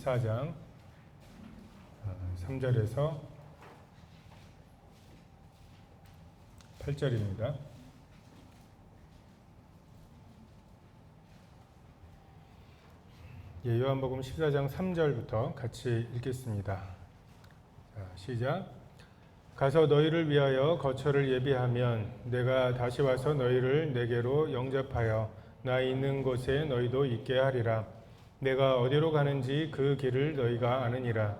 4장 3절에서 8절입니다. 요한복음 14장 3절부터 같이 읽겠습니다. 자, 시작. 가서 너희를 위하여 거처를 예비하면 내가 다시 와서 너희를 내게로 영접하여 나 있는 곳에 너희도 있게 하리라. 내가 어디로 가는지 그 길을 너희가 아느니라.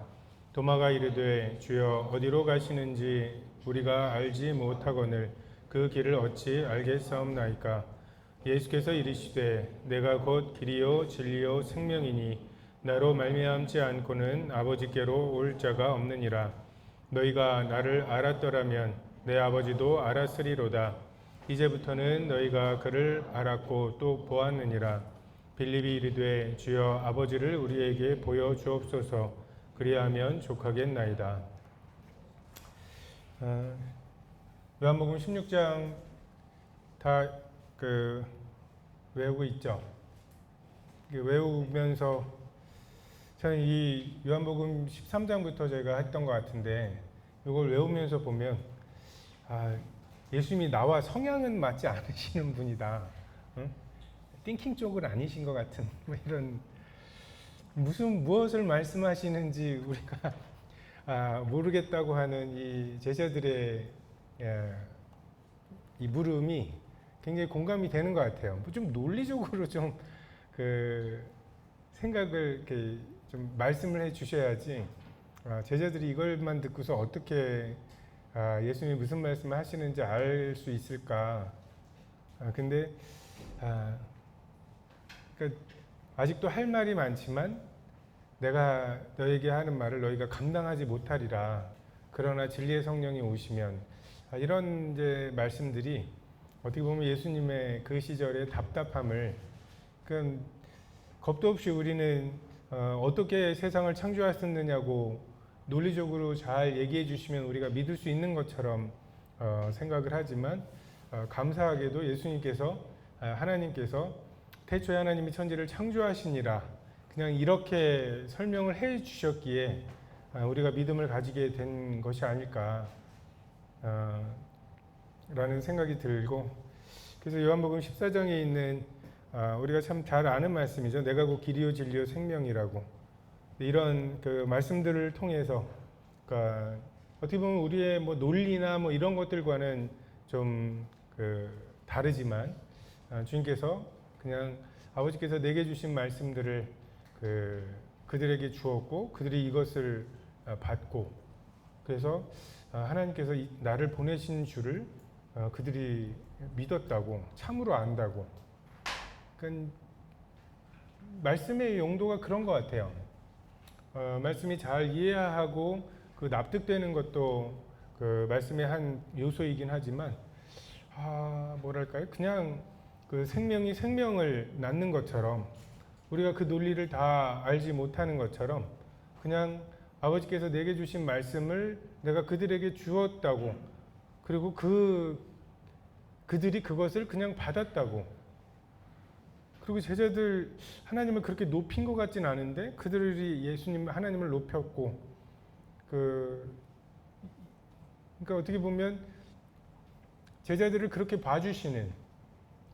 도마가 이르되 주여 어디로 가시는지 우리가 알지 못하거늘 그 길을 어찌 알겠사옵나이까. 예수께서 이르시되 내가 곧 길이요 진리요 생명이니 나로 말미암지 않고는 아버지께로 올 자가 없느니라. 너희가 나를 알았더라면 내 아버지도 알았으리로다. 이제부터는 너희가 그를 알았고 또 보았느니라. 빌립이 이르되 주여 아버지를 우리에게 보여 주옵소서. 그리하면 족하겠나이다. 요한복음 16장 다 외우고 있죠. 외우면서 저는 이 요한복음 13장부터 제가 했던 것 같은데 이걸 외우면서 보면 예수님이 나와 성향은 맞지 않으시는 분이다. 응? 띵킹 쪽은 아니신 것 같은 이런 무엇을 말씀하시는지 우리가 모르겠다고 하는 이 제자들의 이 물음이 굉장히 공감이 되는 것 같아요. 좀 논리적으로 좀 생각을 이렇게 좀 말씀을 해 주셔야지 제자들이 이걸만 듣고서 어떻게 예수님이 무슨 말씀을 하시는지 알 수 있을까. 근데 그러니까 아직도 할 말이 많지만 내가 너에게 하는 말을 너희가 감당하지 못하리라. 그러나 진리의 성령이 오시면 이런 이제 말씀들이 어떻게 보면 예수님의 그 시절의 답답함을 겁도 없이 우리는 어떻게 세상을 창조하셨느냐고 논리적으로 잘 얘기해 주시면 우리가 믿을 수 있는 것처럼 생각을 하지만 감사하게도 예수님께서 하나님께서 태초에 하나님이 천지를 창조하시니라 그냥 이렇게 설명을 해 주셨기에 우리가 믿음을 가지게 된 것이 아닐까 라는 생각이 들고, 그래서 요한복음 14장에 있는 우리가 참 잘 아는 말씀이죠. 내가 곧 길이요 진리요 생명이라고. 이런 그 말씀들을 통해서 그러니까 어떻게 보면 우리의 뭐 논리나 뭐 이런 것들과는 좀 다르지만 주님께서 그냥 아버지께서 내게 주신 말씀들을 그들에게 주었고 그들이 이것을 받고 그래서 하나님께서 나를 보내신 줄을 그들이 믿었다고 참으로 안다고. 그러니까 말씀의 용도가 그런 것 같아요. 말씀이 잘 이해하고 납득되는 것도 말씀의 한 요소이긴 하지만 뭐랄까요? 그냥 생명이 생명을 낳는 것처럼 우리가 그 논리를 다 알지 못하는 것처럼 그냥 아버지께서 내게 주신 말씀을 내가 그들에게 주었다고 그리고 그들이 그것을 그냥 받았다고. 그리고 제자들 하나님을 그렇게 높인 것 같진 않은데 그들이 하나님을 높였고 그러니까 어떻게 보면 제자들을 그렇게 봐주시는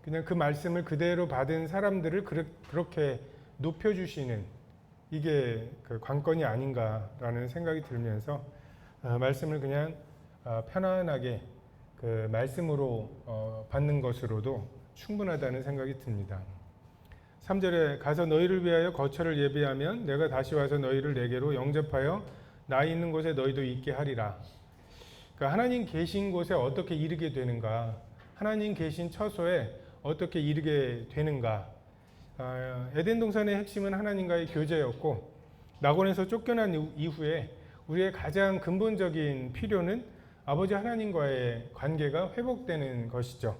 그냥 그 말씀을 그대로 받은 사람들을 그렇게 높여주시는 이게 관건이 아닌가라는 생각이 들면서 말씀을 그냥 편안하게 말씀으로 받는 것으로도 충분하다는 생각이 듭니다. 3절에 가서 너희를 위하여 거처를 예비하면 내가 다시 와서 너희를 내게로 영접하여 나 있는 곳에 너희도 있게 하리라. 그러니까 하나님 계신 곳에 어떻게 이르게 되는가, 하나님 계신 처소에 어떻게 이르게 되는가. 에덴 동산의 핵심은 하나님과의 교제였고 낙원에서 쫓겨난 이후에 우리의 가장 근본적인 필요는 아버지 하나님과의 관계가 회복되는 것이죠.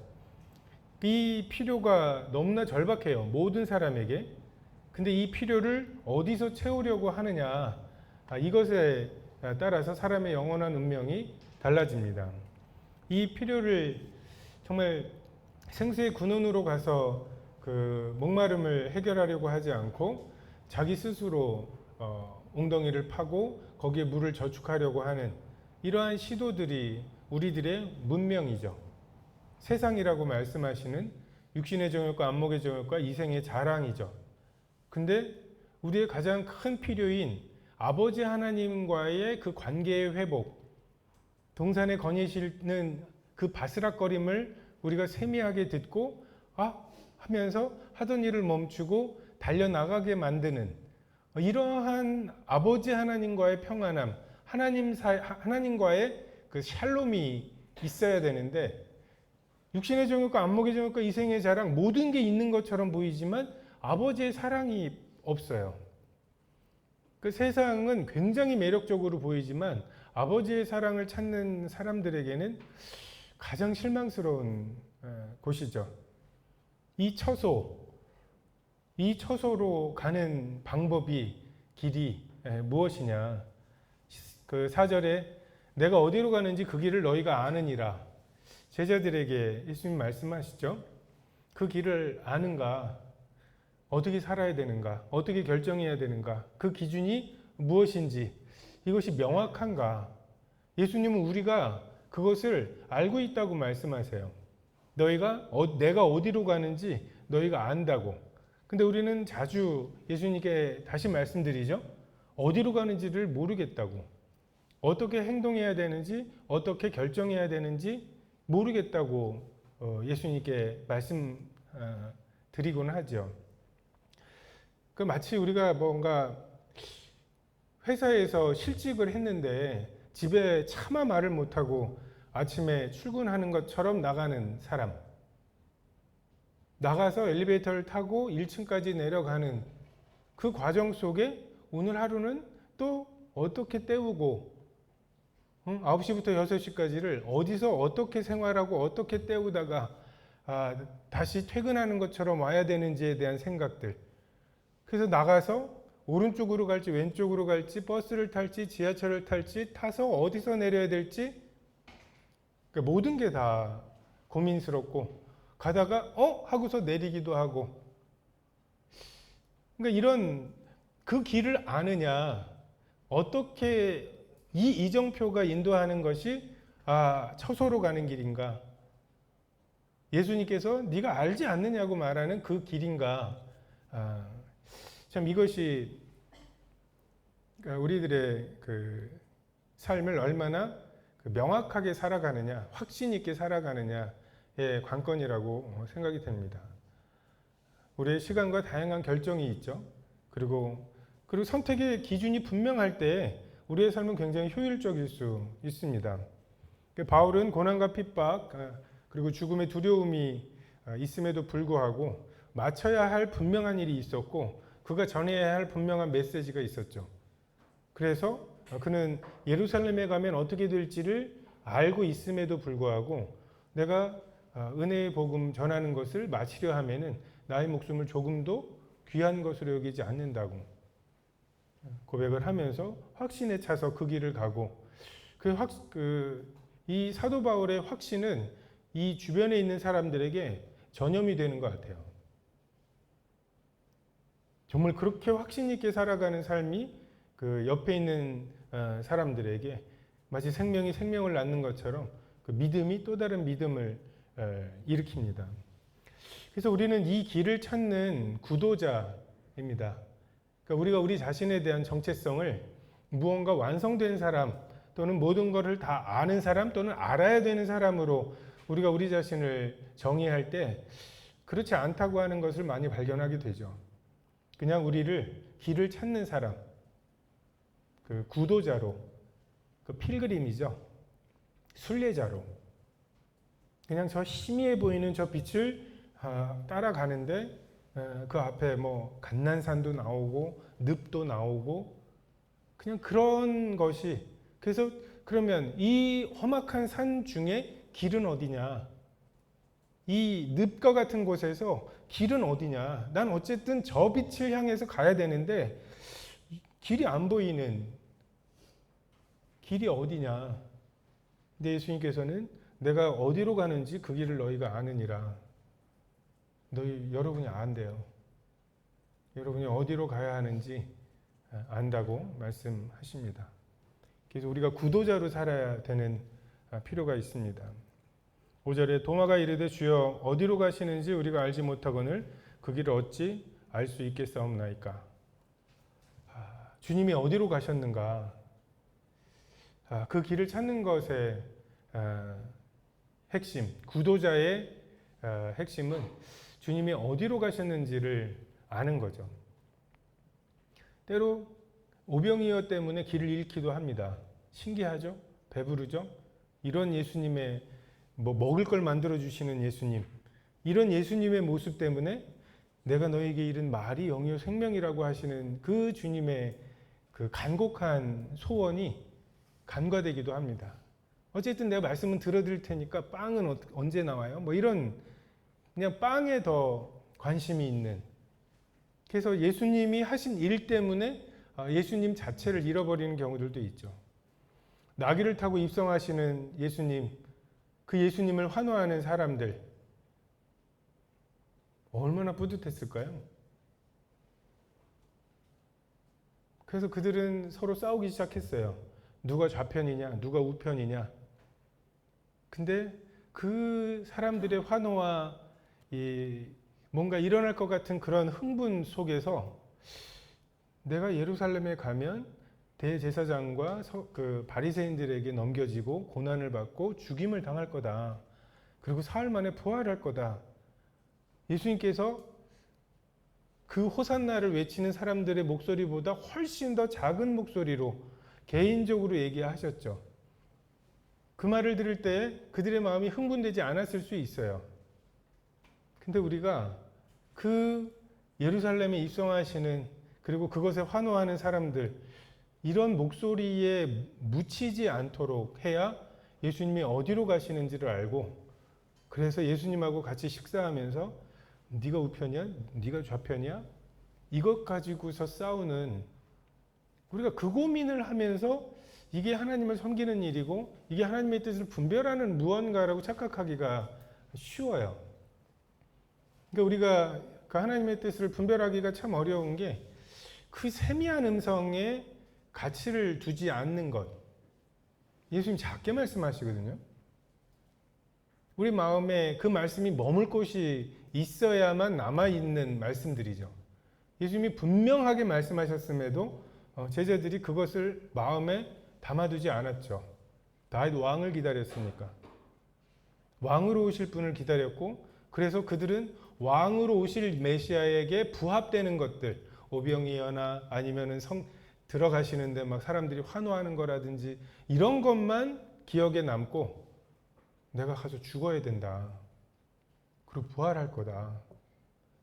이 필요가 너무나 절박해요. 모든 사람에게. 근데 이 필요를 어디서 채우려고 하느냐, 이것에 따라서 사람의 영원한 운명이 달라집니다. 이 필요를 정말 생수의 근원으로 가서 목마름을 해결하려고 하지 않고 자기 스스로 웅덩이를 파고 거기에 물을 저축하려고 하는 이러한 시도들이 우리들의 문명이죠. 세상이라고 말씀하시는 육신의 정욕과 안목의 정욕과 이생의 자랑이죠. 근데 우리의 가장 큰 필요인 아버지 하나님과의 그 관계의 회복, 동산에 거니시는 그 바스락거림을 우리가 세미하게 듣고 하면서 하던 일을 멈추고 달려나가게 만드는 이러한 아버지 하나님과의 평안함, 하나님과의 그 샬롬이 있어야 되는데, 육신의 정욕과 안목의 정욕과 이생의 자랑 모든 게 있는 것처럼 보이지만 아버지의 사랑이 없어요. 그 세상은 굉장히 매력적으로 보이지만 아버지의 사랑을 찾는 사람들에게는 가장 실망스러운 곳이죠. 이 처소로 가는 방법이, 길이 무엇이냐. 그 4절에 내가 어디로 가는지 그 길을 너희가 아느니라. 제자들에게 예수님 말씀하시죠. 그 길을 아는가? 어떻게 살아야 되는가? 어떻게 결정해야 되는가? 그 기준이 무엇인지, 이것이 명확한가? 예수님은 우리가 그것을 알고 있다고 말씀하세요. 내가 어디로 가는지 너희가 안다고. 근데 우리는 자주 예수님께 다시 말씀드리죠. 어디로 가는지를 모르겠다고. 어떻게 행동해야 되는지, 어떻게 결정해야 되는지 모르겠다고 예수님께 말씀드리곤 하죠. 그 마치 우리가 뭔가 회사에서 실직을 했는데 집에 차마 말을 못하고 아침에 출근하는 것처럼 나가는 사람, 나가서 엘리베이터를 타고 1층까지 내려가는 그 과정 속에 오늘 하루는 또 어떻게 때우고 9시부터 6시까지를 어디서 어떻게 생활하고 어떻게 때우다가 다시 퇴근하는 것처럼 와야 되는지에 대한 생각들. 그래서 나가서 오른쪽으로 갈지 왼쪽으로 갈지 버스를 탈지 지하철을 탈지 타서 어디서 내려야 될지, 그러니까 모든 게 다 고민스럽고 가다가 하고서 내리기도 하고. 그러니까 이런 그 길을 아느냐, 어떻게 이 이정표가 인도하는 것이 처소로 가는 길인가, 예수님께서 네가 알지 않느냐고 말하는 그 길인가. 참 이것이 우리들의 그 삶을 얼마나 명확하게 살아가느냐, 확신 있게 살아가느냐의 관건이라고 생각이 됩니다. 우리의 시간과 다양한 결정이 있죠. 그리고 선택의 기준이 분명할 때 우리의 삶은 굉장히 효율적일 수 있습니다. 바울은 고난과 핍박 그리고 죽음의 두려움이 있음에도 불구하고 마쳐야 할 분명한 일이 있었고 그가 전해야 할 분명한 메시지가 있었죠. 그래서 그는 예루살렘에 가면 어떻게 될지를 알고 있음에도 불구하고 내가 은혜의 복음 전하는 것을 마치려 하면은 나의 목숨을 조금도 귀한 것으로 여기지 않는다고 고백을 하면서 확신에 차서 그 길을 가고, 이 사도 바울의 확신은 이 주변에 있는 사람들에게 전염이 되는 것 같아요. 정말 그렇게 확신 있게 살아가는 삶이 그 옆에 있는 사람들에게 마치 생명이 생명을 낳는 것처럼 그 믿음이 또 다른 믿음을 일으킵니다. 그래서 우리는 이 길을 찾는 구도자입니다. 그러니까 우리가 우리 자신에 대한 정체성을 무언가 완성된 사람 또는 모든 것을 다 아는 사람 또는 알아야 되는 사람으로 우리가 우리 자신을 정의할 때 그렇지 않다고 하는 것을 많이 발견하게 되죠. 그냥 우리를 길을 찾는 사람, 그 구도자로, 그 필그림이죠. 순례자로. 그냥 저 희미해 보이는 저 빛을 따라가는데 그 앞에 뭐 간난산도 나오고 늪도 나오고 그냥 그런 것이, 그래서 그러면 이 험악한 산 중에 길은 어디냐? 이 늪과 같은 곳에서 길은 어디냐? 난 어쨌든 저 빛을 향해서 가야 되는데 길이 안 보이는 길이 어디냐? 근데 예수님께서는 내가 어디로 가는지 그 길을 너희가 아느니라. 여러분이 안돼요. 여러분이 어디로 가야 하는지 안다고 말씀하십니다. 그래서 우리가 구도자로 살아야 되는 필요가 있습니다. 5절에 도마가 이르되 주여 어디로 가시는지 우리가 알지 못하거늘 그 길을 어찌 알 수 있겠사옵나이까. 주님이 어디로 가셨는가? 그 길을 찾는 것의 핵심, 구도자의 핵심은 주님이 어디로 가셨는지를 아는 거죠. 때로 오병이어 때문에 길을 잃기도 합니다. 신기하죠? 배부르죠? 이런 예수님의 먹을 걸 만들어 주시는 예수님, 이런 예수님의 모습 때문에 내가 너에게 이른 말이 영이요 생명이라고 하시는 그 주님의 그 간곡한 소원이 간과되기도 합니다. 어쨌든 내가 말씀은 들어드릴 테니까 빵은 언제 나와요? 이런 그냥 빵에 더 관심이 있는, 그래서 예수님이 하신 일 때문에 예수님 자체를 잃어버리는 경우들도 있죠. 나귀를 타고 입성하시는 예수님, 그 예수님을 환호하는 사람들 얼마나 뿌듯했을까요? 그래서 그들은 서로 싸우기 시작했어요. 누가 좌편이냐, 누가 우편이냐. 근데 그 사람들의 환호와 뭔가 일어날 것 같은 그런 흥분 속에서 내가 예루살렘에 가면 대제사장과 그 바리새인들에게 넘겨지고 고난을 받고 죽임을 당할 거다. 그리고 사흘 만에 부활할 거다. 예수님께서 그 호산나를 외치는 사람들의 목소리보다 훨씬 더 작은 목소리로 개인적으로 얘기하셨죠. 그 말을 들을 때 그들의 마음이 흥분되지 않았을 수 있어요. 근데 우리가 그 예루살렘에 입성하시는, 그리고 그것에 환호하는 사람들, 이런 목소리에 묻히지 않도록 해야 예수님이 어디로 가시는지를 알고, 그래서 예수님하고 같이 식사하면서 네가 우편이야? 네가 좌편이야? 이것 가지고서 싸우는, 우리가 그 고민을 하면서 이게 하나님을 섬기는 일이고 이게 하나님의 뜻을 분별하는 무언가라고 착각하기가 쉬워요. 그러니까 우리가 그 하나님의 뜻을 분별하기가 참 어려운 게 그 세미한 음성에 가치를 두지 않는 것. 예수님 작게 말씀하시거든요. 우리 마음에 그 말씀이 머물 곳이 있어야만 남아있는 말씀들이죠. 예수님이 분명하게 말씀하셨음에도 제자들이 그것을 마음에 담아두지 않았죠. 다윗 왕을 기다렸으니까. 왕으로 오실 분을 기다렸고, 그래서 그들은 왕으로 오실 메시아에게 부합되는 것들, 오병이어나 아니면은 들어가시는데 막 사람들이 환호하는 거라든지 이런 것만 기억에 남고, 내가 가서 죽어야 된다. 그리고 부활할 거다.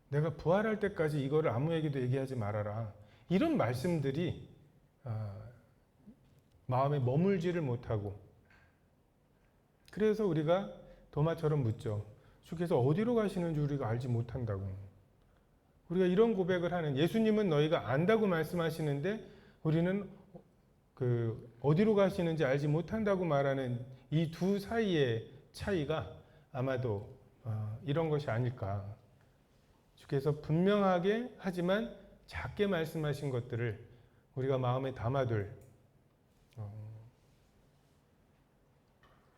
내가 부활할 때까지 이거를 아무에게도 얘기하지 말아라. 이런 말씀들이 마음에 머물지를 못하고, 그래서 우리가 도마처럼 묻죠. 주께서 어디로 가시는지 우리가 알지 못한다고. 우리가 이런 고백을 하는, 예수님은 너희가 안다고 말씀하시는데 우리는 어디로 가시는지 알지 못한다고 말하는 이 두 사이의 차이가 아마도 이런 것이 아닐까. 주께서 분명하게 하지만 작게 말씀하신 것들을 우리가 마음에 담아둘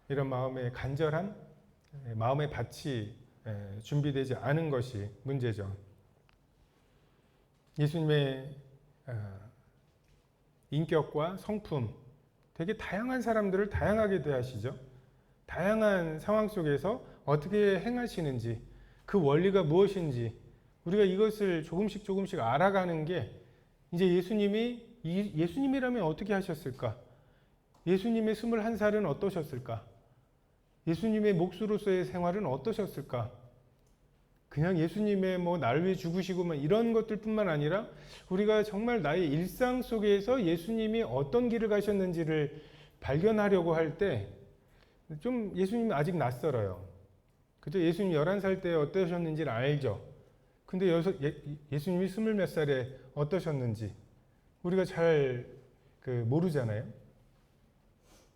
이런 마음의 간절함, 마음의 밭이 준비되지 않은 것이 문제죠. 예수님의 인격과 성품, 되게 다양한 사람들을 다양하게 대하시죠. 다양한 상황 속에서 어떻게 행하시는지, 그 원리가 무엇인지 우리가 이것을 조금씩 알아가는 게, 이제 예수님이라면 어떻게 하셨을까? 예수님의 21살은 어떠셨을까? 예수님의 목수로서의 생활은 어떠셨을까? 그냥 예수님의 나를 위해 죽으시고 이런 것들뿐만 아니라 우리가 정말 나의 일상 속에서 예수님이 어떤 길을 가셨는지를 발견하려고 할 때 좀 예수님이 아직 낯설어요. 그죠? 예수님 11살 때 어떠셨는지를 알죠. 근데 예수님이 20몇 살에 어떠셨는지 우리가 잘 모르잖아요.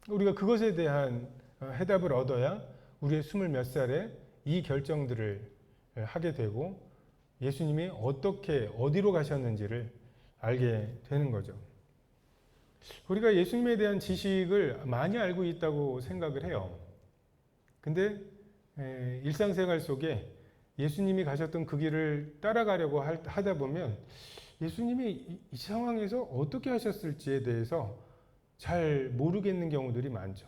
우리가 그것에 대한 해답을 얻어야 우리의 20몇 살에 이 결정들을 하게 되고 예수님이 어디로 가셨는지를 알게 되는 거죠. 우리가 예수님에 대한 지식을 많이 알고 있다고 생각을 해요. 근데 일상생활 속에 예수님이 가셨던 그 길을 따라가려고 하다 보면 예수님이 이 상황에서 어떻게 하셨을지에 대해서 잘 모르겠는 경우들이 많죠.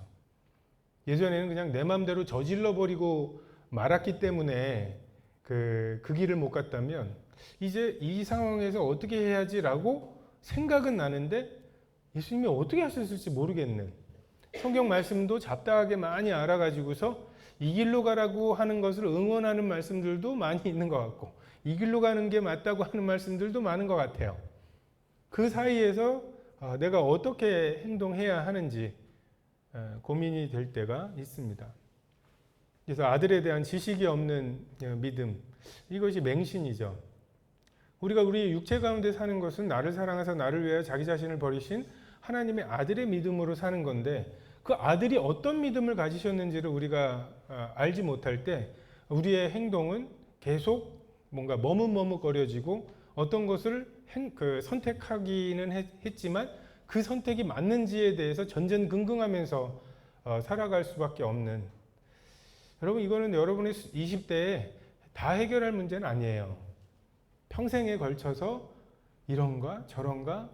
예전에는 그냥 내 마음대로 저질러 버리고 말았기 때문에 그 길을 못 갔다면 이제 이 상황에서 어떻게 해야지라고 생각은 나는데 예수님이 어떻게 하셨을지 모르겠는, 성경 말씀도 잡다하게 많이 알아가지고서 이 길로 가라고 하는 것을 응원하는 말씀들도 많이 있는 것 같고 이 길로 가는 게 맞다고 하는 말씀들도 많은 것 같아요. 그 사이에서 내가 어떻게 행동해야 하는지 고민이 될 때가 있습니다. 그래서 아들에 대한 지식이 없는 믿음, 이것이 맹신이죠. 우리가 우리 육체 가운데 사는 것은 나를 사랑하사 나를 위하여 자기 자신을 버리신 하나님의 아들의 믿음으로 사는 건데 그 아들이 어떤 믿음을 가지셨는지를 우리가 알지 못할 때 우리의 행동은 계속 뭔가 머뭇머뭇거려지고 어떤 것을 선택하기는 했지만 그 선택이 맞는지에 대해서 전전긍긍하면서 살아갈 수밖에 없는, 여러분 이거는 여러분의 20대에 다 해결할 문제는 아니에요. 평생에 걸쳐서 이런가 저런가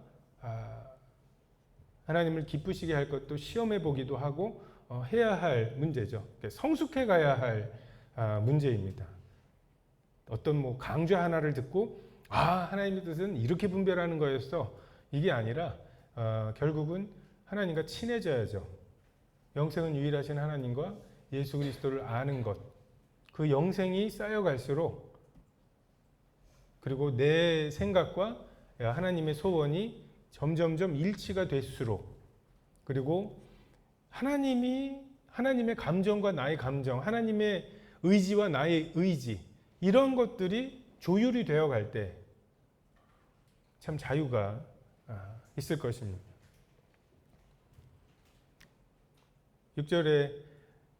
하나님을 기쁘시게 할 것도 시험해 보기도 하고 해야 할 문제죠. 성숙해 가야 할 문제입니다. 어떤 강좌 하나를 듣고 하나님의 뜻은 이렇게 분별하는 거였어, 이게 아니라 결국은 하나님과 친해져야죠. 영생은 유일하신 하나님과 예수 그리스도를 아는 것, 그 영생이 쌓여갈수록, 그리고 내 생각과 하나님의 소원이 점점점 일치가 될수록, 그리고 하나님의 감정과 나의 감정, 하나님의 의지와 나의 의지, 이런 것들이 조율이 되어 갈 때 참 자유가 있을 것입니다. 6절에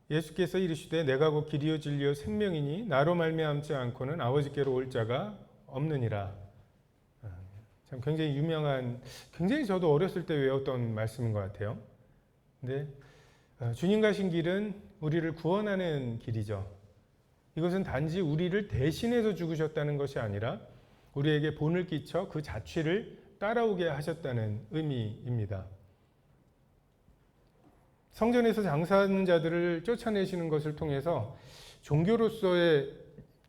예수께서 이르시되 내가 곧 길이요 진리요 생명이니 나로 말미암지 않고는 아버지께로 올 자가 없느니라. 참 굉장히 유명한, 굉장히 저도 어렸을 때 외웠던 말씀인 것 같아요. 근데 주님 가신 길은 우리를 구원하는 길이죠. 이것은 단지 우리를 대신해서 죽으셨다는 것이 아니라 우리에게 본을 끼쳐 그 자취를 따라오게 하셨다는 의미입니다. 성전에서 장사하는 자들을 쫓아내시는 것을 통해서 종교로서의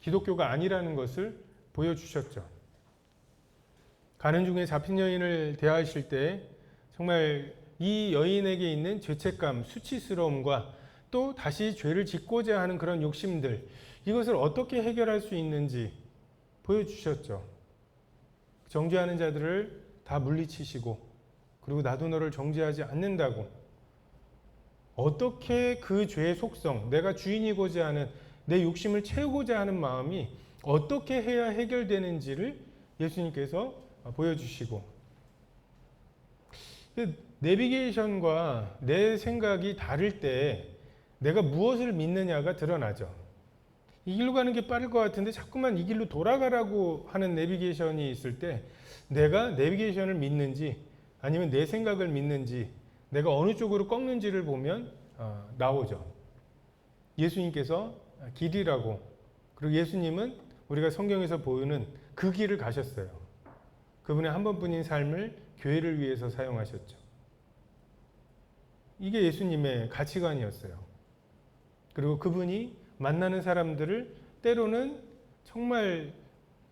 기독교가 아니라는 것을 보여주셨죠. 가는 중에 잡힌 여인을 대하실 때 정말 이 여인에게 있는 죄책감, 수치스러움과 또 다시 죄를 짓고자 하는 그런 욕심들, 이것을 어떻게 해결할 수 있는지 보여주셨죠. 정죄하는 자들을 다 물리치시고, 그리고 나도 너를 정죄하지 않는다고, 어떻게 그 죄의 속성, 내가 주인이고자 하는 내 욕심을 채우고자 하는 마음이 어떻게 해야 해결되는지를 예수님께서 보여주시고, 내비게이션과 내 생각이 다를 때 내가 무엇을 믿느냐가 드러나죠. 이 길로 가는 게 빠를 것 같은데 자꾸만 이 길로 돌아가라고 하는 내비게이션이 있을 때 내가 내비게이션을 믿는지 아니면 내 생각을 믿는지, 내가 어느 쪽으로 꺾는지를 보면 나오죠. 예수님께서 길이라고, 그리고 예수님은 우리가 성경에서 보이는 그 길을 가셨어요. 그분의 한 번뿐인 삶을 교회를 위해서 사용하셨죠. 이게 예수님의 가치관이었어요. 그리고 그분이 만나는 사람들을 때로는 정말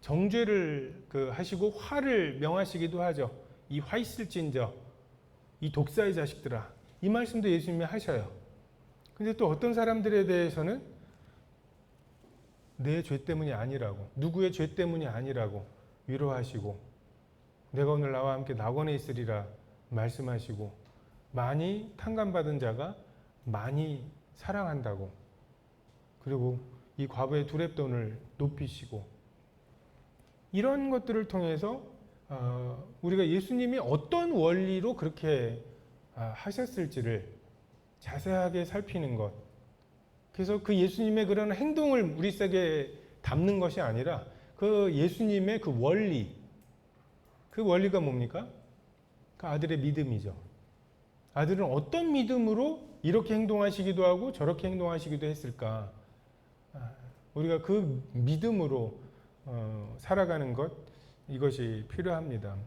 정죄를 하시고 화를 명하시기도 하죠. 이 화 있을진저, 이 독사의 자식들아, 이 말씀도 예수님이 하셔요. 근데 또 어떤 사람들에 대해서는 내 죄 때문이 아니라고, 누구의 죄 때문이 아니라고 위로하시고, 내가 오늘 나와 함께 낙원에 있으리라 말씀하시고, 많이 탕감받은 자가 많이 사랑한다고, 그리고 이 과부의 두렙돈을 높이시고, 이런 것들을 통해서 우리가 예수님이 어떤 원리로 그렇게 하셨을지를 자세하게 살피는 것. 그래서 그 예수님의 그런 행동을 우리 속에 담는 것이 아니라 그 예수님의 그 원리, 그 원리가 뭡니까? 그 아들의 믿음이죠. 아들은 어떤 믿음으로 이렇게 행동하시기도 하고 저렇게 행동하시기도 했을까? 우리가 그 믿음으로 살아가는 것, 이것이 필요합니다.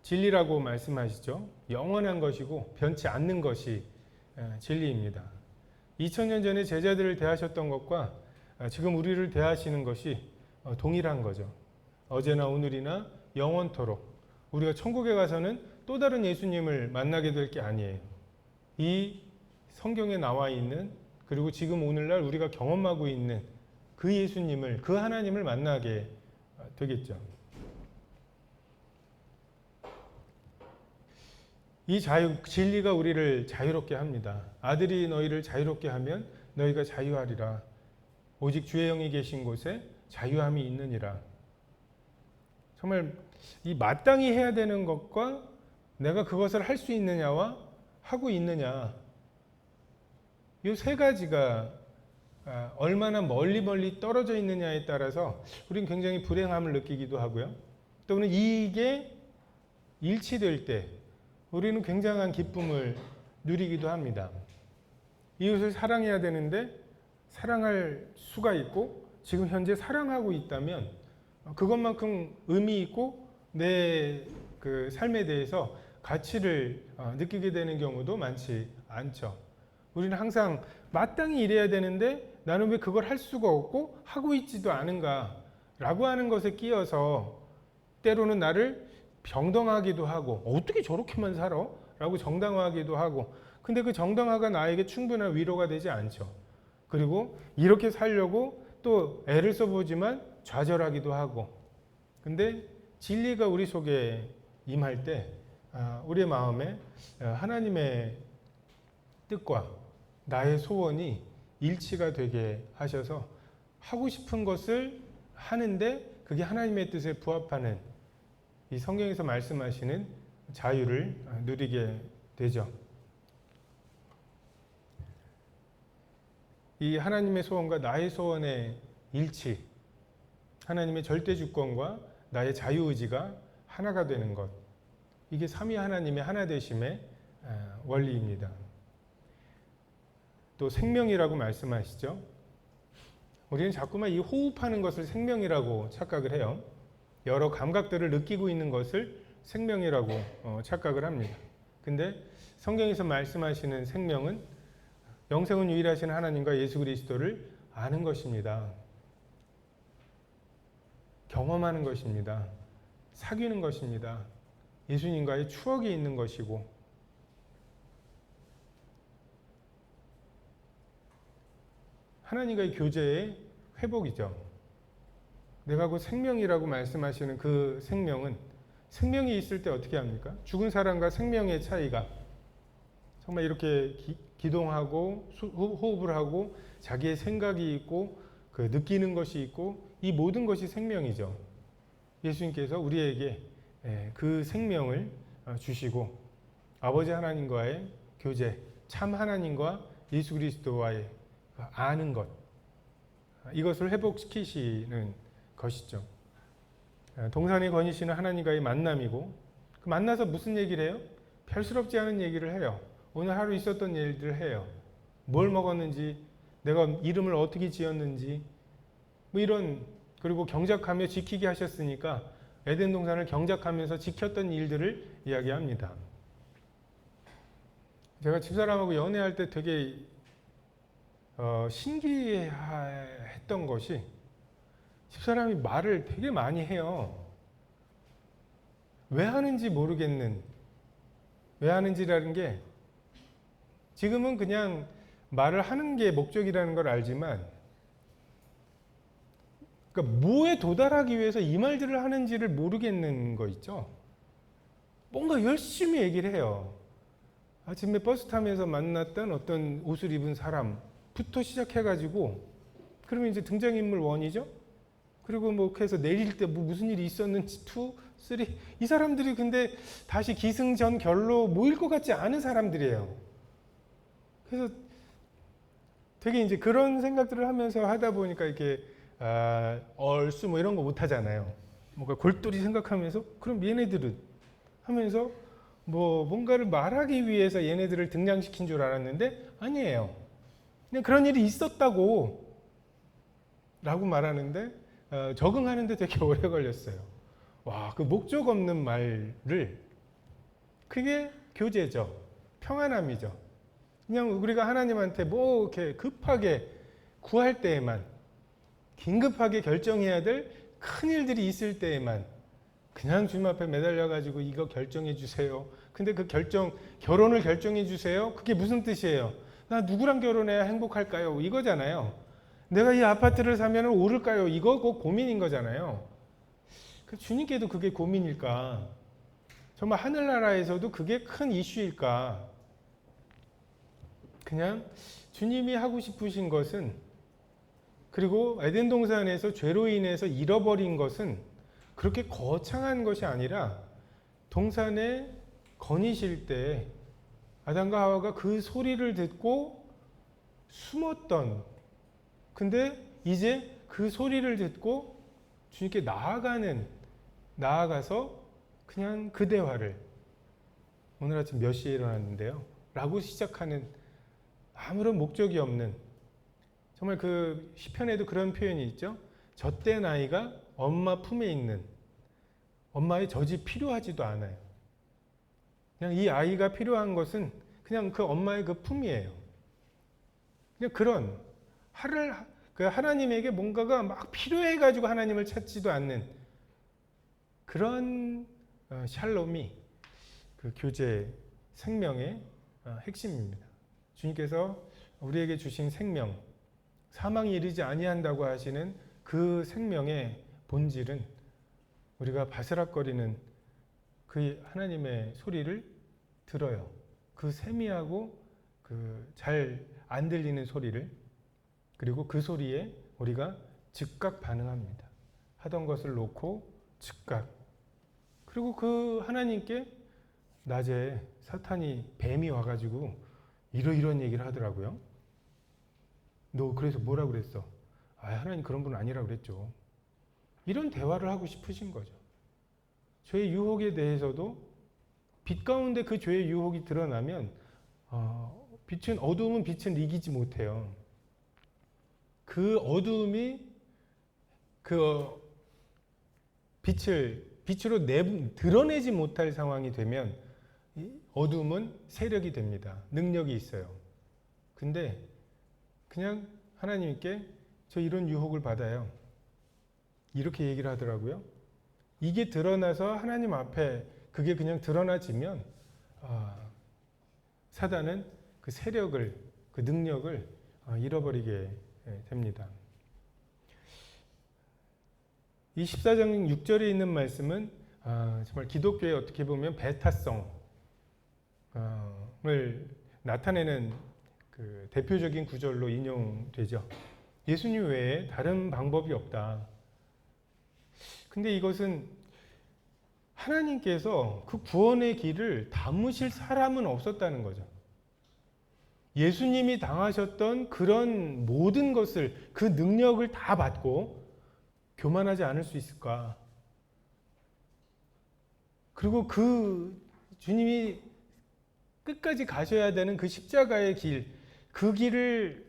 진리라고 말씀하시죠. 영원한 것이고 변치 않는 것이 진리입니다. 2000년 전에 제자들을 대하셨던 것과 지금 우리를 대하시는 것이 동일한 거죠. 어제나 오늘이나 영원토록 우리가 천국에 가서는 또 다른 예수님을 만나게 될 게 아니에요. 이 성경에 나와 있는, 그리고 지금 오늘날 우리가 경험하고 있는 그 예수님을, 그 하나님을 만나게 되겠죠. 이 진리가 우리를 자유롭게 합니다. 아들이 너희를 자유롭게 하면 너희가 자유하리라. 오직 주의 영이 계신 곳에 자유함이 있느니라. 정말 이 마땅히 해야 되는 것과 내가 그것을 할 수 있느냐와 하고 있느냐, 이 세 가지가 얼마나 멀리 떨어져 있느냐에 따라서 우리는 굉장히 불행함을 느끼기도 하고요. 또는 이게 일치될 때 우리는 굉장한 기쁨을 누리기도 합니다. 이웃을 사랑해야 되는데 사랑할 수가 있고 지금 현재 사랑하고 있다면 그것만큼 의미 있고 내 그 삶에 대해서 가치를 느끼게 되는 경우도 많지 않죠. 우리는 항상 마땅히 일해야 되는데 나는 왜 그걸 할 수가 없고 하고 있지도 않은가 라고 하는 것에 끼어서 때로는 나를 병동하기도 하고 어떻게 저렇게만 살아? 라고 정당화하기도 하고, 근데 그 정당화가 나에게 충분한 위로가 되지 않죠. 그리고 이렇게 살려고 또 애를 써보지만 좌절하기도 하고, 근데 진리가 우리 속에 임할 때 우리의 마음에 하나님의 뜻과 나의 소원이 일치가 되게 하셔서 하고 싶은 것을 하는데 그게 하나님의 뜻에 부합하는 이 성경에서 말씀하시는 자유를 누리게 되죠. 이 하나님의 소원과 나의 소원의 일치, 하나님의 절대 주권과 나의 자유의지가 하나가 되는 것, 이게 삼위 하나님의 하나 되심의 원리입니다. 또 생명이라고 말씀하시죠. 우리는 자꾸만 이 호흡하는 것을 생명이라고 착각을 해요. 여러 감각들을 느끼고 있는 것을 생명이라고 착각을 합니다. 근데 성경에서 말씀하시는 생명은 영생은 유일하신 하나님과 예수 그리스도를 아는 것입니다. 경험하는 것입니다. 사귀는 것입니다. 예수님과의 추억이 있는 것이고, 하나님과의 교제의 회복이죠. 내가 그 생명이라고 말씀하시는 그 생명은, 생명이 있을 때 어떻게 합니까? 죽은 사람과 생명의 차이가, 정말 이렇게 기동하고 호흡을 하고 자기의 생각이 있고 그 느끼는 것이 있고, 이 모든 것이 생명이죠. 예수님께서 우리에게 그 생명을 주시고 아버지 하나님과의 교제, 참 하나님과 예수 그리스도와의 아는 것, 이것을 회복시키시는 것이죠. 동산에 거니시는 하나님과의 만남이고, 그 만나서 무슨 얘기를 해요? 별스럽지 않은 얘기를 해요. 오늘 하루 있었던 일들을 해요. 뭘 먹었는지, 내가 이름을 어떻게 지었는지, 뭐 이런, 그리고 경작하며 지키게 하셨으니까 에덴 동산을 경작하면서 지켰던 일들을 이야기합니다. 제가 집사람하고 연애할 때 되게 신기했던 것이, 집사람이 말을 되게 많이 해요. 왜 하는지 모르겠는, 왜 하는지라는 게 지금은 그냥 말을 하는 게 목적이라는 걸 알지만, 그러니까 뭐에 도달하기 위해서 이 말들을 하는지를 모르겠는 거 있죠. 뭔가 열심히 얘기를 해요. 아침에 버스 타면서 만났던 어떤 옷을 입은 사람부터 시작해가지고, 그러면 이제 등장인물 1이죠. 그리고 뭐 해서 내릴 때 뭐 무슨 일이 있었는지 2, 3, 이 사람들이 근데 다시 기승전결로 모일 것 같지 않은 사람들이에요. 그래서 되게 이제 그런 생각들을 하면서 하다 보니까 이렇게 얼쑤 뭐 이런 거 못 하잖아요. 뭔가 골똘히 생각하면서 그럼 얘네들은 하면서 뭐 뭔가를 말하기 위해서 얘네들을 등장시킨 줄 알았는데 아니에요. 그냥 그런 일이 있었다고 라고 말하는데 적응하는데 되게 오래 걸렸어요. 와, 그 목적 없는 말을 그게 교제죠. 평안함이죠. 그냥 우리가 하나님한테 뭐 이렇게 급하게 구할 때에만 긴급하게 결정해야 될 큰 일들이 있을 때에만 그냥 주님 앞에 매달려 가지고 이거 결정해 주세요. 근데 그 결혼을 결정해 주세요. 그게 무슨 뜻이에요? 나 누구랑 결혼해야 행복할까요? 이거잖아요. 내가 이 아파트를 사면 오를까요? 이거 그 고민인 거잖아요. 주님께도 그게 고민일까? 정말 하늘나라에서도 그게 큰 이슈일까? 그냥 주님이 하고 싶으신 것은, 그리고 에덴 동산에서 죄로 인해서 잃어버린 것은 그렇게 거창한 것이 아니라 동산에 거니실 때 아담과 하와가 그 소리를 듣고 숨었던, 근데 이제 그 소리를 듣고 주님께 나아가서 그냥 그 대화를 오늘 아침 몇 시에 일어났는데요? 라고 시작하는 아무런 목적이 없는, 정말 그 시편에도 그런 표현이 있죠. 젖된 아이가 엄마 품에 있는, 엄마의 젖이 필요하지도 않아요. 그냥 이 아이가 필요한 것은 그냥 그 엄마의 그 품이에요. 그냥 그런 그 하나님에게 뭔가가 막 필요해가지고 하나님을 찾지도 않는 그런 샬롬이 그 교제 생명의 핵심입니다. 주님께서 우리에게 주신 생명, 사망이 이르지 아니한다고 하시는 그 생명의 본질은 우리가 바스락거리는 그 하나님의 소리를 들어요. 그 세미하고 그 잘 안 들리는 소리를, 그리고 그 소리에 우리가 즉각 반응합니다. 하던 것을 놓고 즉각. 그리고 그 하나님께 낮에 사탄이, 뱀이 와가지고 이런 얘기를 하더라고요. 너 그래서 뭐라 그랬어? 하나님 그런 분 아니라 그랬죠. 이런 대화를 하고 싶으신 거죠. 죄의 유혹에 대해서도 빛 가운데 그 죄의 유혹이 드러나면 어두움은 빛은 이기지 못해요. 그 어두움이 그 빛으로 드러내지 못할 상황이 되면 어두움은 세력이 됩니다. 능력이 있어요. 근데 그냥 하나님께 저 이런 유혹을 받아요. 이렇게 얘기를 하더라고요. 이게 드러나서 하나님 앞에 그게 그냥 드러나지면 사단은 그 세력을, 그 능력을 잃어버리게 됩니다. 이 14장 6절에 있는 말씀은 정말 기독교의 어떻게 보면 배타성을 나타내는 그 대표적인 구절로 인용되죠. 예수님 외에 다른 방법이 없다. 근데 이것은 하나님께서 그 구원의 길을 담으실 사람은 없었다는 거죠. 예수님이 당하셨던 그런 모든 것을, 그 능력을 다 받고 교만하지 않을 수 있을까? 그리고 그 주님이 끝까지 가셔야 되는 그 십자가의 길, 그 길을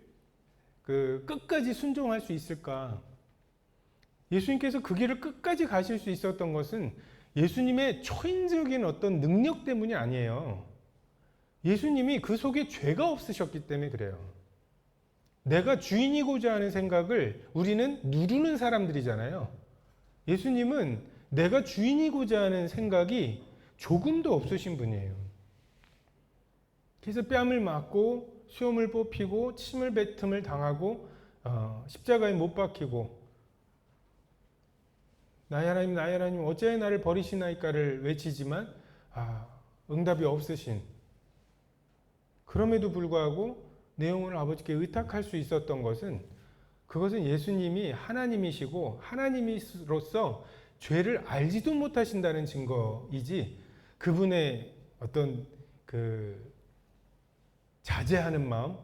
끝까지 순종할 수 있을까? 예수님께서 그 길을 끝까지 가실 수 있었던 것은 예수님의 초인적인 어떤 능력 때문이 아니에요. 예수님이 그 속에 죄가 없으셨기 때문에 그래요. 내가 주인이고자 하는 생각을 우리는 누르는 사람들이잖아요. 예수님은 내가 주인이고자 하는 생각이 조금도 없으신 분이에요. 그래서 뺨을 맞고 수염을 뽑히고 침을 뱉음을 당하고 십자가에 못 박히고 나의 하나님 어찌하여 나를 버리시나이까를 외치지만 응답이 없으신, 그럼에도 불구하고 내 영혼을 아버지께 의탁할 수 있었던 것은, 그것은 예수님이 하나님이시고 하나님으로서 죄를 알지도 못하신다는 증거이지, 그분의 어떤 그 자제하는 마음,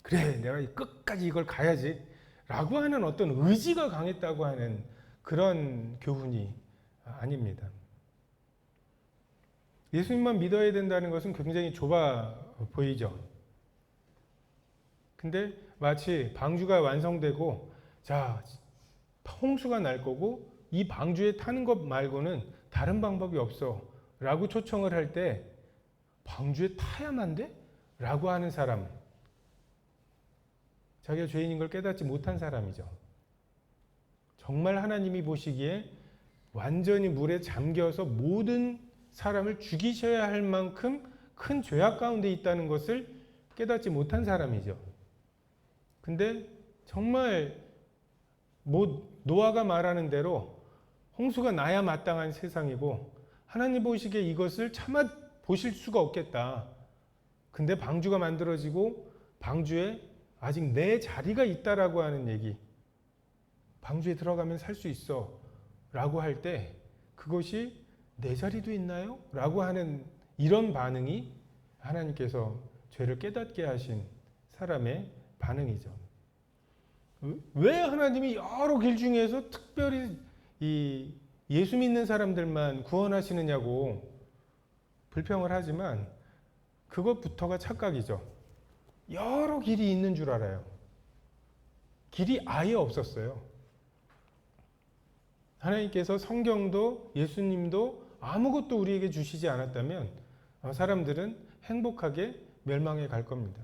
그래 내가 끝까지 이걸 가야지 라고 하는 어떤 의지가 강했다고 하는 그런 교훈이 아닙니다. 예수님만 믿어야 된다는 것은 굉장히 좁아 보이죠. 근데 마치 방주가 완성되고 자, 홍수가 날 거고 이 방주에 타는 것 말고는 다른 방법이 없어 라고 초청을 할 때 방주에 타야만 돼? 라고 하는 사람, 자기가 죄인인 걸 깨닫지 못한 사람이죠. 정말 하나님이 보시기에 완전히 물에 잠겨서 모든 사람을 죽이셔야 할 만큼 큰 죄악 가운데 있다는 것을 깨닫지 못한 사람이죠. 근데 정말 노아가 말하는 대로 홍수가 나야 마땅한 세상이고 하나님 보시기에 이것을 참아 보실 수가 없겠다. 근데 방주가 만들어지고 방주에 아직 내 자리가 있다라고 하는 얘기, 방주에 들어가면 살 수 있어 라고 할 때 그것이 내 자리도 있나요? 라고 하는 이런 반응이 하나님께서 죄를 깨닫게 하신 사람의 반응이죠. 왜 하나님이 여러 길 중에서 특별히 이 예수 믿는 사람들만 구원하시느냐고 불평을 하지만 그것부터가 착각이죠. 여러 길이 있는 줄 알아요. 길이 아예 없었어요. 하나님께서 성경도 예수님도 아무것도 우리에게 주시지 않았다면 사람들은 행복하게 멸망해 갈 겁니다.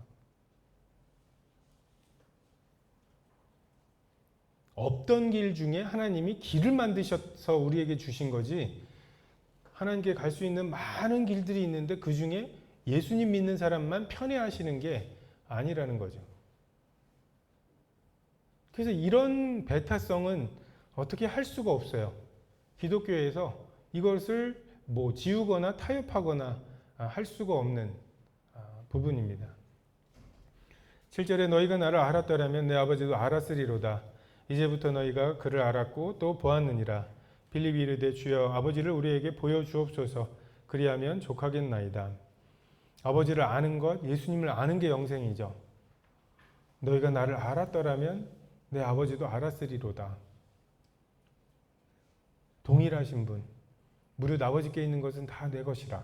없던 길 중에 하나님이 길을 만드셔서 우리에게 주신 거지, 하나님께 갈 수 있는 많은 길들이 있는데 그 중에 예수님 믿는 사람만 편애하시는 게 아니라는 거죠. 그래서 이런 배타성은 어떻게 할 수가 없어요. 기독교에서 이것을 지우거나 타협하거나 할 수가 없는 부분입니다. 7절에 너희가 나를 알았더라면 내 아버지도 알았으리로다. 이제부터 너희가 그를 알았고 또 보았느니라. 빌립이 이르되 주여 아버지를 우리에게 보여주옵소서. 그리하면 족하겠나이다. 아버지를 아는 것, 예수님을 아는 게 영생이죠. 너희가 나를 알았더라면 내 아버지도 알았으리로다. 동일하신 분, 무릇 아버지께 있는 것은 다 내 것이라.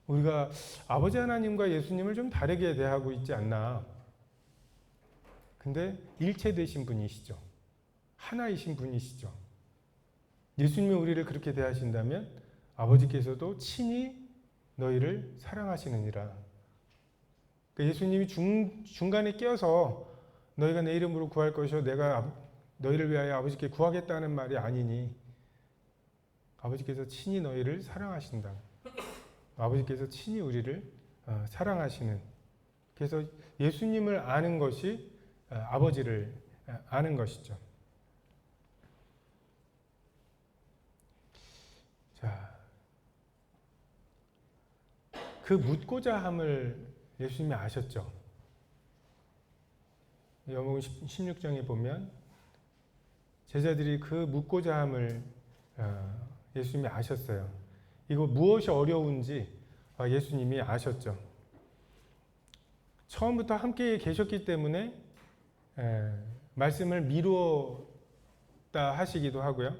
우리가 아버지 하나님과 예수님을 좀 다르게 대하고 있지 않나. 근데 일체 되신 분이시죠. 하나이신 분이시죠. 예수님이 우리를 그렇게 대하신다면 아버지께서도 친히 너희를 사랑하시느니라. 그러니까 예수님이 중간에 껴서 너희가 내 이름으로 구할 것이요 내가 너희를 위하여 아버지께 구하겠다는 말이 아니니 아버지께서 친히 너희를 사랑하신다. 아버지께서 친히 우리를 사랑하시는, 그래서 예수님을 아는 것이 아버지를 아는 것이죠. 자, 그 묻고자 함을 예수님이 아셨죠. 요한복음 16장에 보면 제자들이 그 묻고자 함을 예수님이 아셨어요. 이거 무엇이 어려운지 예수님이 아셨죠. 처음부터 함께 계셨기 때문에 말씀을 미루었다 하시기도 하고요.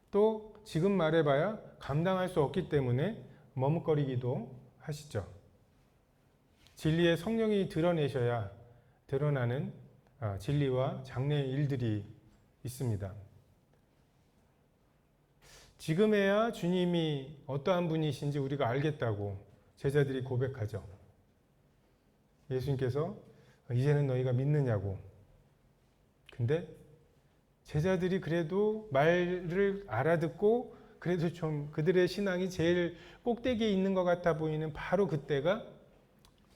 또 지금 말해봐야 감당할 수 없기 때문에 머뭇거리기도 하시죠. 진리의 성령이 드러내셔야 드러나는 진리와 장래의 일들이 있습니다. 지금에야 주님이 어떠한 분이신지 우리가 알겠다고 제자들이 고백하죠. 예수님께서 이제는 너희가 믿느냐고. 근데 제자들이 그래도 말을 알아듣고 그래도 좀 그들의 신앙이 제일 꼭대기에 있는 것 같아 보이는 바로 그때가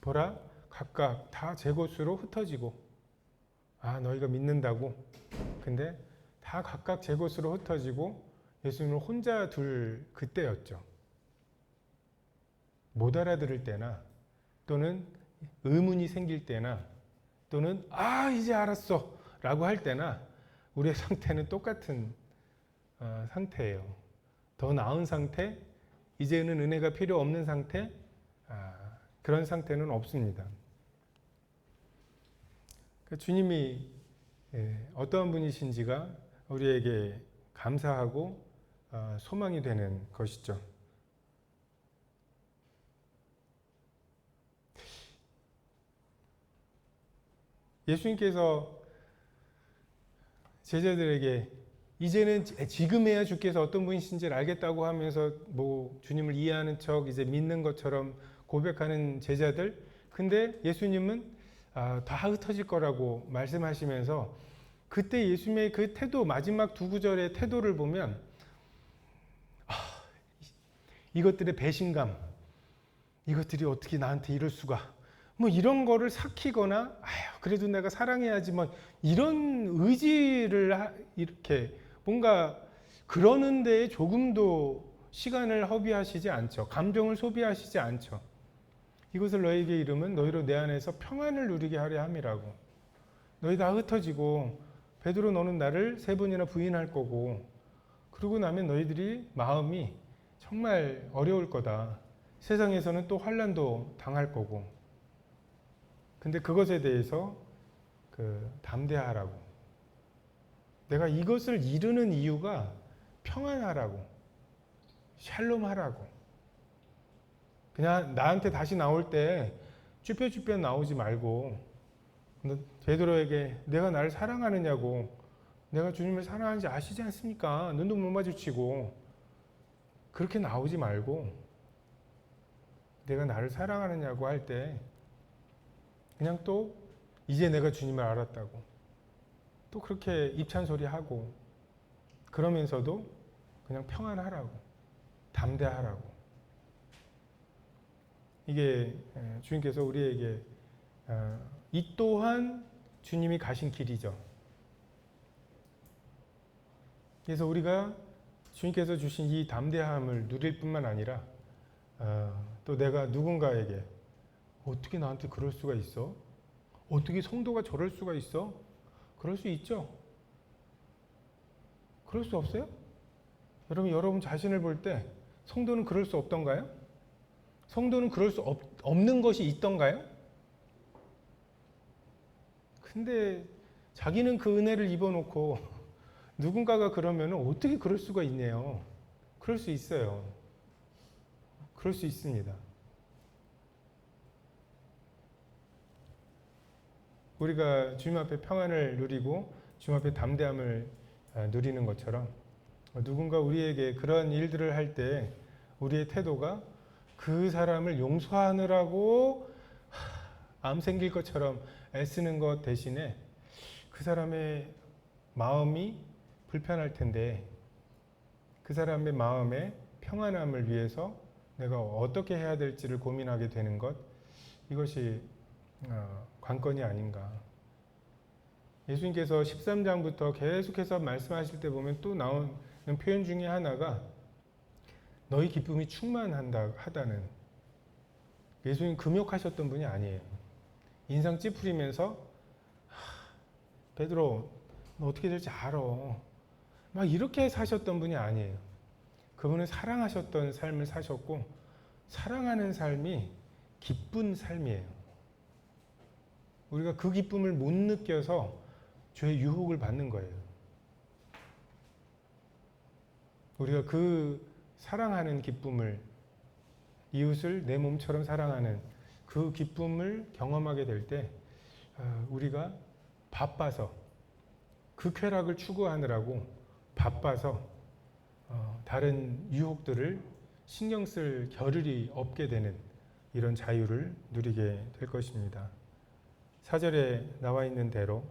보라, 각각 다 제 곳으로 흩어지고, 너희가 믿는다고. 근데 다 각각 제 곳으로 흩어지고 예수님을 혼자 둘 그때였죠. 못 알아들을 때나 또는 의문이 생길 때나 또는 이제 알았어 라고 할 때나 우리의 상태는 똑같은 상태예요. 더 나은 상태, 이제는 은혜가 필요 없는 상태, 그런 상태는 없습니다. 주님이 어떠한 분이신지가 우리에게 감사하고 소망이 되는 것이죠. 예수님께서 제자들에게 이제는 지금에야 주께서 어떤 분이신지를 알겠다고 하면서 뭐 주님을 이해하는 척 이제 믿는 것처럼 고백하는 제자들, 근데 예수님은 다 흩어질 거라고 말씀하시면서 그때 예수님의 그 태도, 마지막 두 구절의 태도를 보면 이것들의 배신감, 이것들이 어떻게 나한테 이럴 수가, 뭐 이런 거를 삭히거나 그래도 내가 사랑해야지 뭐 이런 의지를 이렇게 뭔가 그러는 데에 조금도 시간을 허비하시지 않죠. 감정을 소비하시지 않죠. 이것을 너에게 이름은 너희로 내 안에서 평안을 누리게 하려 함이라고. 너희 다 흩어지고 베드로 너는 나를 3번이나 부인할 거고 그러고 나면 너희들이 마음이 정말 어려울 거다. 세상에서는 또 환난도 당할 거고. 근데 그것에 대해서 담대하라고. 내가 이것을 이루는 이유가 평안하라고, 샬롬하라고. 그냥 나한테 다시 나올 때 쭈뼛쭈뼛 나오지 말고 베드로에게 내가 나를 사랑하느냐고, 내가 주님을 사랑하는지 아시지 않습니까? 눈도 못 마주치고 그렇게 나오지 말고 내가 나를 사랑하느냐고 할 때 그냥 또 이제 내가 주님을 알았다고 또 그렇게 입찬소리 하고 그러면서도 그냥 평안하라고, 담대하라고. 이게 주님께서 우리에게 이 또한 주님이 가신 길이죠. 그래서 우리가 주님께서 주신 이 담대함을 누릴 뿐만 아니라 또 내가 누군가에게 어떻게 나한테 그럴 수가 있어? 어떻게 성도가 저럴 수가 있어? 그럴 수 있죠. 그럴 수 없어요? 여러분 자신을 볼 때 성도는 그럴 수 없던가요? 성도는 그럴 수 없는 것이 있던가요? 근데 자기는 그 은혜를 입어놓고 누군가가 그러면 어떻게 그럴 수가 있네요. 그럴 수 있어요. 그럴 수 있습니다. 우리가 주님 앞에 평안을 누리고 주님 앞에 담대함을 누리는 것처럼 누군가 우리에게 그런 일들을 할 때 우리의 태도가 그 사람을 용서하느라고 암 생길 것처럼 애쓰는 것 대신에 그 사람의 마음이 불편할 텐데 그 사람의 마음의 평안함을 위해서 내가 어떻게 해야 될지를 고민하게 되는 것, 이것이 관건이 아닌가. 예수님께서 13장부터 계속해서 말씀하실 때 보면 또 나오는 표현 중에 하나가 너희 기쁨이 충만하다는. 예수님 금욕하셨던 분이 아니에요. 인상 찌푸리면서 베드로 너 어떻게 될지 알아. 막 이렇게 사셨던 분이 아니에요. 그분은 사랑하셨던 삶을 사셨고 사랑하는 삶이 기쁜 삶이에요. 우리가 그 기쁨을 못 느껴서 죄의 유혹을 받는 거예요. 우리가 그 사랑하는 기쁨을, 이웃을 내 몸처럼 사랑하는 그 기쁨을 경험하게 될 때 우리가 바빠서 그 쾌락을 추구하느라고 바빠서 다른 유혹들을 신경 쓸 겨를이 없게 되는 이런 자유를 누리게 될 것입니다. 4절에 나와 있는 대로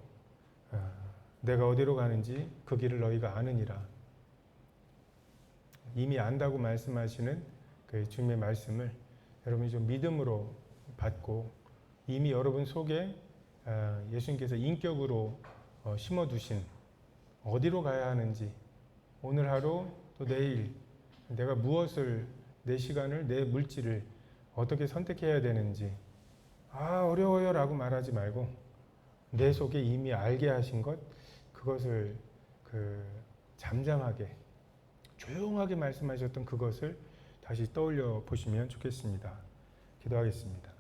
내가 어디로 가는지 그 길을 너희가 아느니라. 이미 안다고 말씀하시는 그 주님의 말씀을 여러분이 좀 믿음으로 받고 이미 여러분 속에 예수님께서 인격으로 심어두신 어디로 가야 하는지, 오늘 하루 또 내일 내가 무엇을, 내 시간을, 내 물질을 어떻게 선택해야 되는지 어려워요 라고 말하지 말고 내 속에 이미 알게 하신 것, 그것을 잠잠하게 조용하게 말씀하셨던 그것을 다시 떠올려 보시면 좋겠습니다. 기도하겠습니다.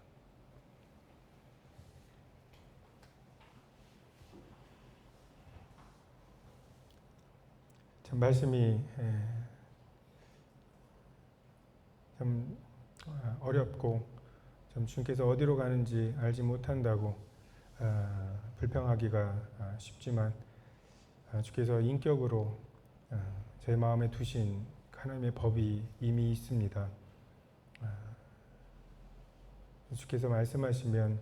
참 말씀이 참 어렵고 참 주님께서 어디로 가는지 알지 못한다고 불평하기가 쉽지만 주께서 인격으로 제 마음에 두신 하나님의 법이 이미 있습니다. 주께서 말씀하시면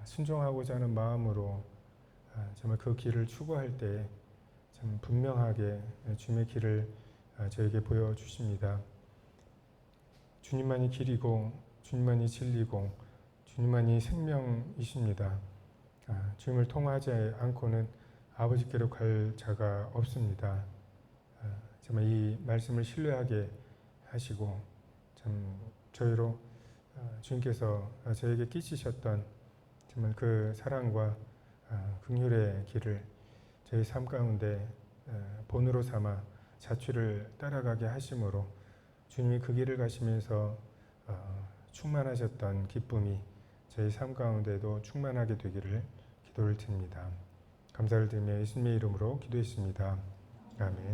순종하고자 하는 마음으로 정말 그 길을 추구할 때 참 분명하게 주님의 길을 저에게 보여주십니다. 주님만이 길이고 주님만이 진리고 주님만이 생명이십니다. 주님을 통하지 않고는 아버지께로 갈 자가 없습니다. 정말 이 말씀을 신뢰하게 하시고 참 저희로 주님께서 저에게 끼치셨던 정말 그 사랑과 긍휼의 길을 저희 삶 가운데 본으로 삼아 자취를 따라가게 하심으로 주님이 그 길을 가시면서 충만하셨던 기쁨이 저희 삶 가운데도 충만하게 되기를 기도를 드립니다. 감사를 드리며 예수님의 이름으로 기도했습니다. 아멘.